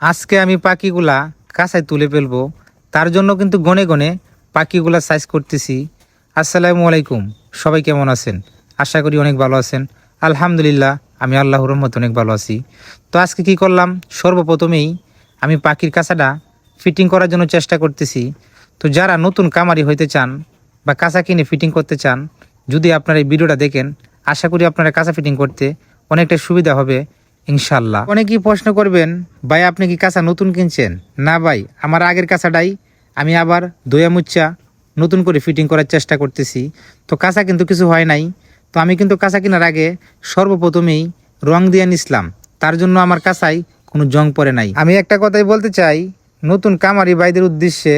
আজকে আমি পাখিগুলা কাঁচায় তুলে ফেলবো, তার জন্য কিন্তু গনে গনে পাখিগুলা সাইজ করতেছি। আসসালামু আলাইকুম, সবাই কেমন আছেন? আশা করি অনেক ভালো আছেন। আলহামদুলিল্লাহ, আমি আল্লাহর রহমতে অনেক ভালো আছি। তো আজকে কি করলাম, সর্বপ্রথমেই আমি পাখির কাঁচাটা ফিটিং করার জন্য চেষ্টা করতেছি। তো যারা নতুন কামারি হইতে চান বা কাঁচা কিনে ফিটিং করতে চান, যদি আপনারা এই ভিডিওটা দেখেন, আশা করি আপনারা কাঁচা ফিটিং করতে অনেকটা সুবিধা হবে ইনশাল্লাহ। অনেকেই প্রশ্ন করবেন, ভাই আপনি কি কাঁচা নতুন কিনছেন? না ভাই, আমার আগের কাঁচাটাই আমি আবার দয়া মুচ্চা নতুন করে ফিটিং করার চেষ্টা করতেছি। তো কাঁচা কিন্তু কিছু হয় নাই। তো আমি কিন্তু কাঁচা কেনার আগে সর্বপ্রথমেই রং দিয়ে নিছিলাম, তার জন্য আমার কাঁচায় কোনো জং পড়ে নাই। আমি একটা কথাই বলতে চাই, নতুন কামারি ভাইদের উদ্দেশ্যে,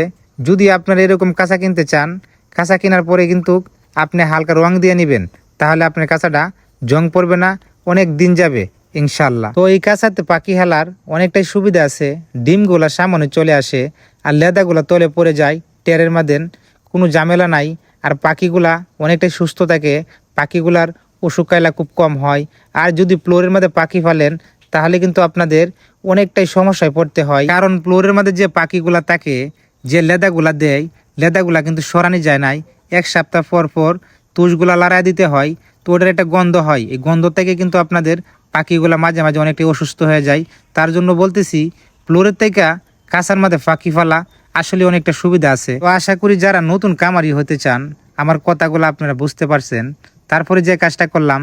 যদি আপনারা এরকম কাঁচা কিনতে চান, কাঁচা কেনার পরে কিন্তু আপনি হালকা রং দিয়ে নেবেন, তাহলে আপনার কাঁচাটা জং পড়বে না, অনেক দিন যাবে ইনশাল্লাহ। তো এই কাঁচাতে পাখি হেলার অনেকটাই সুবিধা আছে। ডিমগুলা সামনে চলে আসে আর লেদাগুলা তলে পড়ে যায় টেরের মাদেন, কোনো ঝামেলা নাই। আর পাখিগুলা অনেকটাই সুস্থ থাকে, পাখিগুলার অসুখ কাইলা খুব কম হয়। আর যদি ফ্লোরের মধ্যে পাখি ফেলেন, তাহলে কিন্তু আপনাদের অনেকটাই সমস্যায় পড়তে হয়, কারণ ফ্লোরের মধ্যে যে পাখিগুলা থাকে, যে লেদাগুলা দেয়, লেদাগুলা কিন্তু সরানি যায় নাই। এক সপ্তাহ পর পর তুষগুলা লড়াই দিতে হয়। তো ওটার একটা গন্ধ হয়, এই গন্ধ থেকে কিন্তু আপনাদের পাখিগুলা মাঝে মাঝে অনেকটাই অসুস্থ হয়ে যায়। তার জন্য বলতেছি, ফ্লোরের থেকে কাঁচার মধ্যে পাখি ফেলা আসলে অনেকটা সুবিধা আছে। তো আশা করি যারা নতুন কামারি হতে চান, আমার কথাগুলো আপনারা বুঝতে পারছেন। তারপরে যে কাজটা করলাম,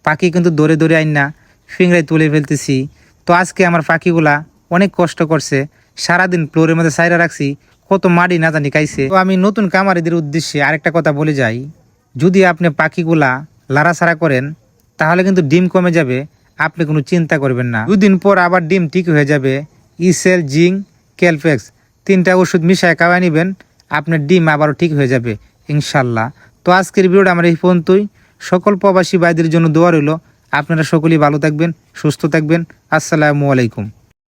পাখি কিন্তু দৌড়ে দৌড়ে আইন না ফিংড়ায় তুলে ফেলতেছি। তো আজকে আমার পাখিগুলা অনেক কষ্ট করছে, সারাদিন ফ্লোরের মধ্যে সাইরা রাখছি, কত মাটি না জানি খাইছে। তো আমি নতুন কামারিদের উদ্দেশ্যে আরেকটা কথা বলে যাই, যদি আপনি পাখিগুলা লাড়াছাড়া করেন, তাহলে কিন্তু ডিম কমে যাবে, আপনি কোনো চিন্তা করবেন না। দুদিন পর আবার ডিম ঠিক হয়ে যাবে। ইসেল, জিঙ্ক, ক্যালফেক্স 3টা ওষুধ মিশায় খাওয়াই নেবেন, আপনার ডিম আবারও ঠিক হয়ে যাবে ইনশাল্লাহ। তো আজকের ভিডিওটা আমার এই পর্যন্তই। সকল প্রবাসী ভাইদের জন্য দোয়া রইল, আপনারা সকলেই ভালো থাকবেন, সুস্থ থাকবেন। আসসালামু আলাইকুম।